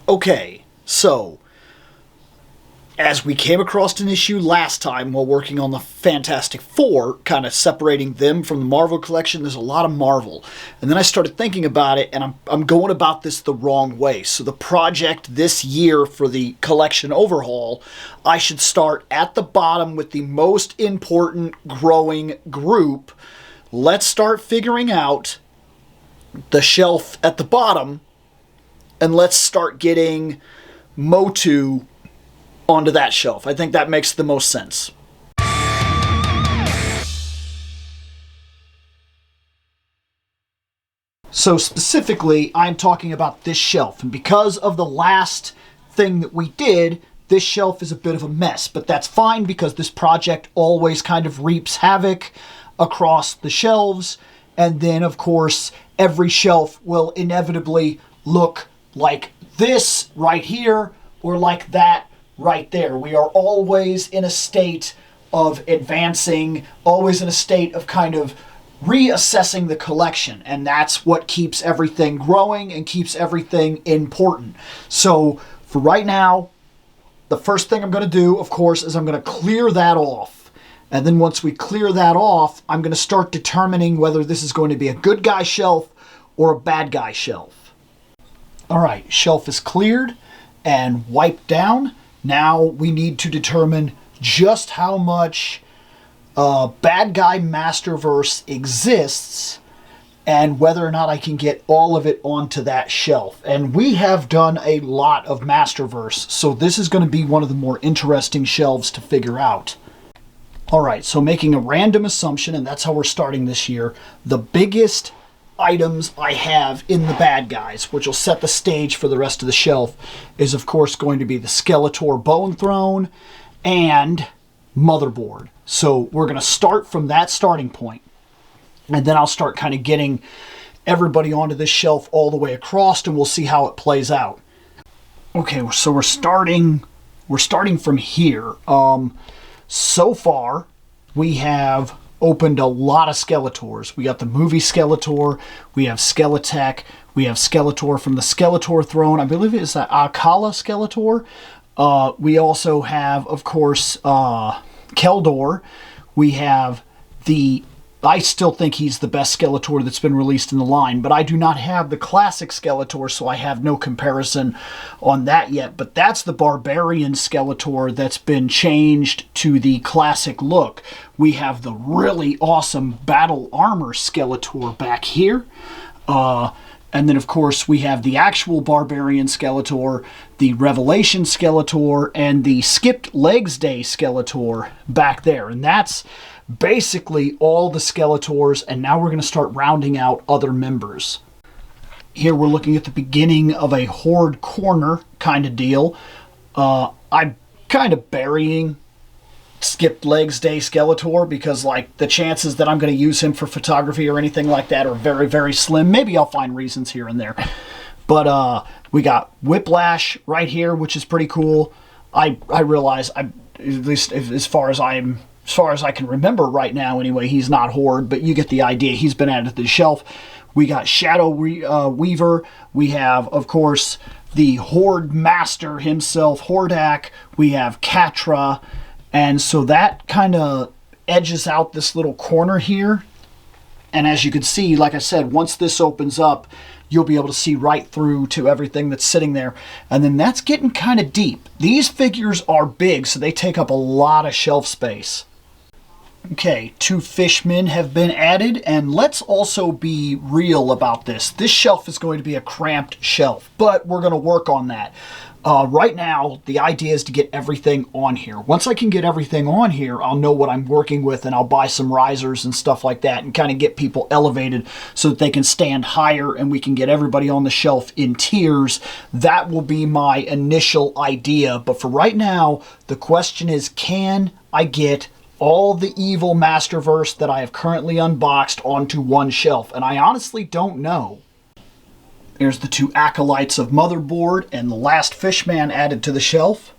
Okay, so as we came across an issue last time while working on the Fantastic Four, kind of separating them from the Marvel collection, there's a lot of Marvel. And then I started thinking about it, and I'm going about this the wrong way. So the project this year for the collection overhaul, I should start at the bottom with the most important growing group. Let's start figuring out the shelf at the bottom, and let's start getting Motu onto that shelf. I think that makes the most sense. So specifically, I'm talking about this shelf. And because of the last thing that we did, this shelf is a bit of a mess. But that's fine because this project always kind of reaps havoc across the shelves. And then, of course, every shelf will inevitably look like this right here or like that right there. We are always in a state of advancing, always in a state of kind of reassessing the collection, and that's what keeps everything growing and keeps everything important. So for right now, the first thing I'm going to do, of course, is I'm going to clear that off. And then once we clear that off, I'm going to start determining whether this is going to be a good guy shelf or a bad guy shelf. All right, shelf is cleared and wiped down. Now we need to determine just how much bad guy Masterverse exists and whether or not I can get all of it onto that shelf. And we have done a lot of Masterverse, so this is going to be one of the more interesting shelves to figure out. All right, so making a random assumption, and that's how we're starting this year, the biggest items I have in the bad guys, which will set the stage for the rest of the shelf, is of course going to be the Skeletor Bone Throne and Motherboard. So we're going to start from that starting point, and then I'll start kind of getting everybody onto this shelf all the way across, and we'll see how it plays out. Okay, so we're starting from here. So far we have opened a lot of Skeletors. We got the movie Skeletor, we have Skeletech, we have Skeletor from the Skeletor throne. I believe it is that Akala Skeletor. We also have, of course, Keldor. We have I still think he's the best Skeletor that's been released in the line, but I do not have the classic Skeletor, so I have no comparison on that yet. But that's the Barbarian Skeletor that's been changed to the classic look. We have the really awesome Battle Armor Skeletor back here. And then, of course, we have the actual Barbarian Skeletor, the Revelation Skeletor, and the Skipped Legs Day Skeletor back there. And that's basically all the Skeletors, and now we're going to start rounding out other members. Here we're looking at the beginning of a Horde corner kind of deal. I'm kind of burying Skipped Legs Day Skeletor because, like, the chances that I'm going to use him for photography or anything like that are very, very slim. Maybe I'll find reasons here and there. But we got Whiplash right here, which is pretty cool. I realize, at least as far as I can remember right now anyway, he's not Horde, but you get the idea. He's been added to the shelf. We got Shadow Weaver. We have, of course, the Horde Master himself, Hordak. We have Katra. And so that kind of edges out this little corner here. And as you can see, like I said, once this opens up, you'll be able to see right through to everything that's sitting there. And then that's getting kind of deep. These figures are big, so they take up a lot of shelf space. Okay, 2 Fishmen have been added, and let's also be real about this. This shelf is going to be a cramped shelf, but we're going to work on that. Right now, the idea is to get everything on here. Once I can get everything on here, I'll know what I'm working with, and I'll buy some risers and stuff like that and kind of get people elevated so that they can stand higher and we can get everybody on the shelf in tiers. That will be my initial idea. But for right now, the question is, can I get all the evil Masterverse that I have currently unboxed onto one shelf? And I honestly don't know. There's the 2 Acolytes of Motherboard and the last Fishman added to the shelf.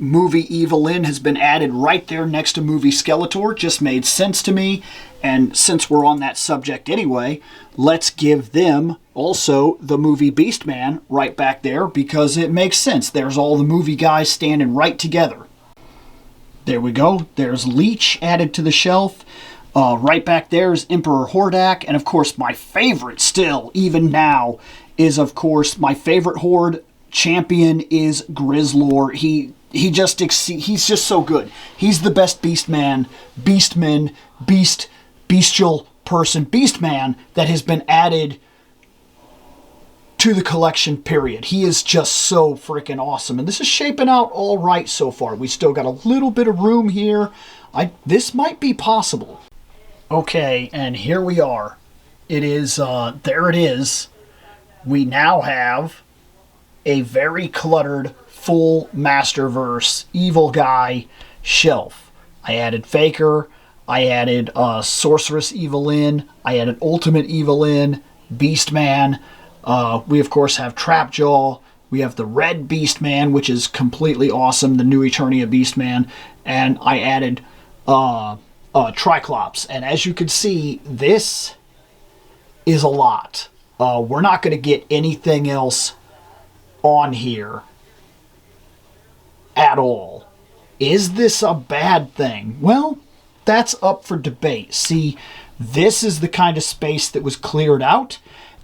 movie Evelyn has been added right there next to movie Skeletor. Just made sense to me. And since we're on that subject anyway, let's give them also the movie Beastman right back there because it makes sense. There's all the movie guys standing right together. There we go. There's Leech added to the shelf. Right back there is Emperor Hordak. And of course, my favorite still, even now, is of course my favorite Horde champion is Grizzlor. He's just so good. He's the best Beastman, bestial person, Beastman that has been added to the collection, period. He is just so freaking awesome. And this is shaping out all right so far. We still got a little bit of room here. This might be possible. Okay, and here we are. It is, there it is. We now have a very cluttered, full Masterverse evil guy shelf. I added Faker, I added Sorceress Evelyn, I added Ultimate Evelyn, Beastman. We of course have Trapjaw. We have the Red Beastman, which is completely awesome, the new Eternia Beastman, and I added Triclops. And as you can see, this is a lot. We're not going to get anything else on here at all. Is this a bad thing? Well, that's up for debate. See, this is the kind of space that was cleared out,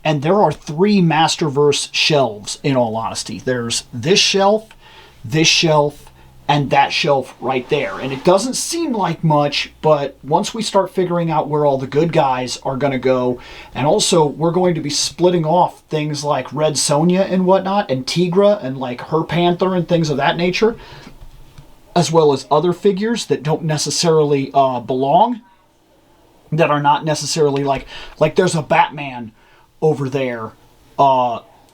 and there are 3 Masterverse shelves, in all honesty. There's this shelf, and that shelf right there. And it doesn't seem like much, but once we start figuring out where all the good guys are going to go, and also we're going to be splitting off things like Red Sonja and whatnot, and Tigra and like her Panther and things of that nature, as well as other figures that don't necessarily belong, that are not necessarily like there's a Batman over there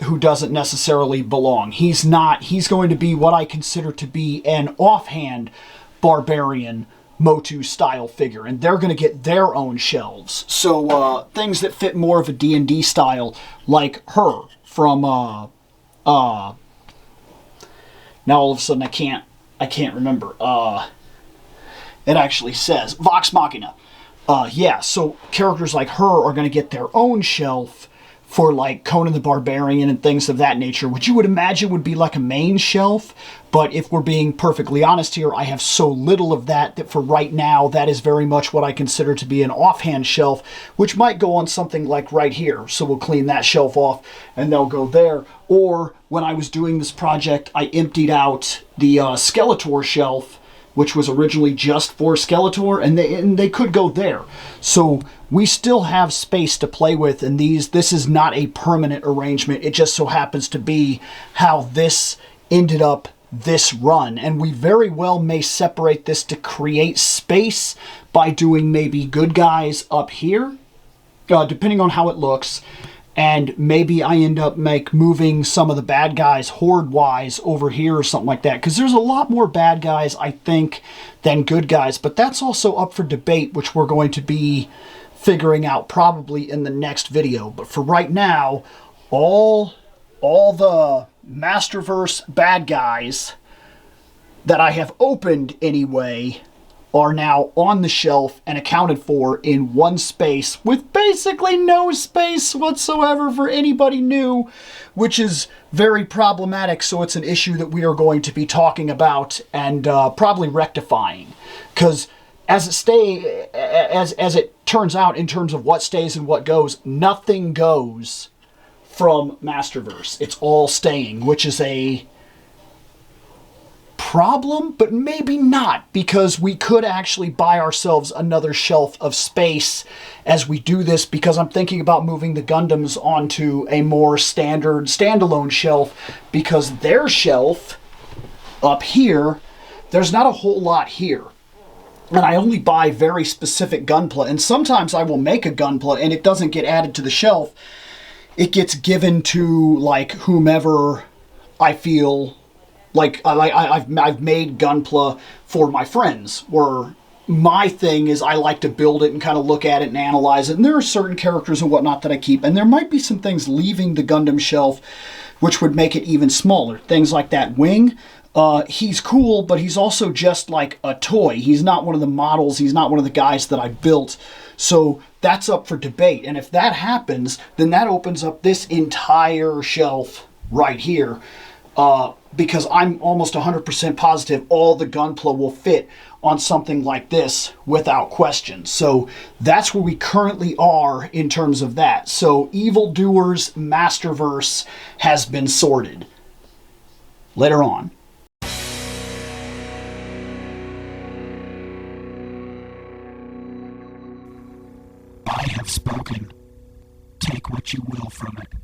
who doesn't necessarily belong. He's going to be what I consider to be an offhand barbarian Motu style figure, and they're going to get their own shelves. So things that fit more of a D&D style, like her from now all of a sudden I can't remember. It actually says Vox Machina. Yeah, so characters like her are going to get their own shelf for like Conan the Barbarian and things of that nature, which you would imagine would be like a main shelf. But if we're being perfectly honest here, I have so little of that for right now, that is very much what I consider to be an offhand shelf, which might go on something like right here. So we'll clean that shelf off and they'll go there. Or when I was doing this project, I emptied out the Skeletor shelf, which was originally just for Skeletor, and they could go there. So we still have space to play with, and this is not a permanent arrangement. It just so happens to be how this ended up this run, and we very well may separate this to create space by doing maybe good guys up here, depending on how it looks. And maybe I end up moving some of the bad guys horde-wise over here or something like that. Because there's a lot more bad guys, I think, than good guys. But that's also up for debate, which we're going to be figuring out probably in the next video. But for right now, all the Masterverse bad guys that I have opened anyway are now on the shelf and accounted for in one space with basically no space whatsoever for anybody new, which is very problematic. So it's an issue that we are going to be talking about and probably rectifying, because as it turns out, in terms of what stays and what goes, nothing goes from Masterverse. It's all staying, which is a problem, but maybe not, because we could actually buy ourselves another shelf of space as we do this, because I'm thinking about moving the Gundams onto a more standard standalone shelf, because their shelf up here, there's not a whole lot here. And I only buy very specific Gunpla, and sometimes I will make a Gunpla and it doesn't get added to the shelf. It gets given to like whomever I feel like I've made Gunpla for my friends, where my thing is I like to build it and kind of look at it and analyze it. And there are certain characters and whatnot that I keep. And there might be some things leaving the Gundam shelf which would make it even smaller. Things like that wing. He's cool, but he's also just like a toy. He's not one of the models. He's not one of the guys that I built. So that's up for debate. And if that happens, then that opens up this entire shelf right here. Because I'm almost 100% positive all the Gunpla will fit on something like this without question. So that's where we currently are in terms of that. So Evildoer's Masterverse has been sorted. Later on. I have spoken. Take what you will from it.